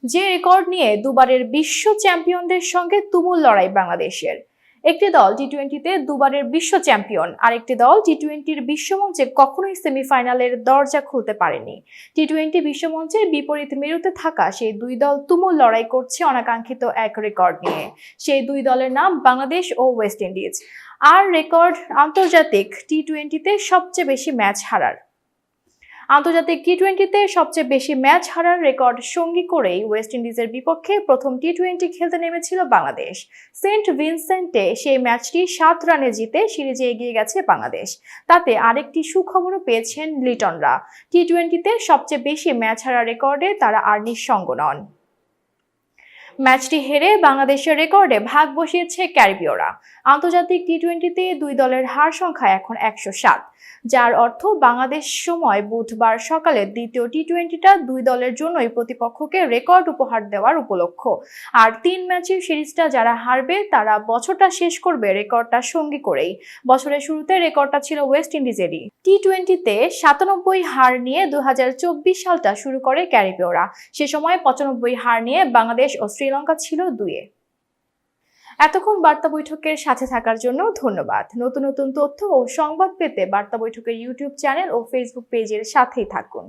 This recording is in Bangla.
যে রেকর্ড নিয়ে দুবারের বিশ্ব চ্যাম্পিয়নদের সঙ্গে তুমুল লড়াই বাংলাদেশের। একটি দল টি-20তে দুবারের বিশ্ব চ্যাম্পিয়ন, আরেকটি দল টি-20র বিশ্বমঞ্চে কখনোই সেমিফাইনালের দরজা খুলতে পারেনি। টি-20 বিশ্বমঞ্চের বিপরীত মেরুতে থাকা সেই দুই দল তুমুল লড়াই করছে অনাকাঙ্ক্ষিত এক রেকর্ড নিয়ে। সেই দুই দলের নাম বাংলাদেশ ও ওয়েস্ট ইন্ডিজ। আর রেকর্ড আন্তর্জাতিক টি-20তে সবচেয়ে বেশি ম্যাচ হারার। আন্তর্জাতিক টি-20তে সবচেয়ে বেশি ম্যাচ হারার রেকর্ড সঙ্গী করেই ওয়েস্ট ইন্ডিজের বিপক্ষে প্রথম টি-20 খেলতে নেমেছিল বাংলাদেশ। সেন্ট ভিনসেন্টে সেই ম্যাচটি 7 রানে জিতে সিরিজে এগিয়ে গেছে বাংলাদেশ। তাতে আরেকটি সুখবরও পেয়েছেন লিটনরা। টি-20তে সবচেয়ে বেশি ম্যাচ হারার রেকর্ডে তারা আর নিঃসঙ্গ নন। ম্যাচটি হেরে বাংলাদেশের রেকর্ডে ভাগ বসিয়েছে ক্যারিবীয়রা। আন্তর্জাতিক টি-20তে দুই দলের হার সংখ্যা এখন 107, যার অর্থ বাংলাদেশ সময় বুধবার সকালে দ্বিতীয় টি-20টা দুই দলের জন্যই প্রতিপক্ষকে রেকর্ড উপহার দেওয়ার উপলক্ষ। আর 3 ম্যাচের সিরিজটা যারা হারবে তারা বছরটা শেষ করবে রেকর্ডটা সঙ্গী করেই। বছরের শুরুতে রেকর্ডটা ছিল ওয়েস্ট ইন্ডিজেরই। টি-20তে 97 হার নিয়ে 2024 সালটা শুরু করে ক্যারিবীয়রা। সে সময় 95 হার নিয়ে বাংলাদেশ ও শ্রীলঙ্কা ছিল 2-এ। এতক্ষণ বার্তা বৈঠকের সাথে থাকার জন্য ধন্যবাদ। নতুন নতুন তথ্য ও সংবাদ পেতে বার্তা বৈঠকের ইউটিউব চ্যানেল ও ফেসবুক পেজের সাথেই থাকুন।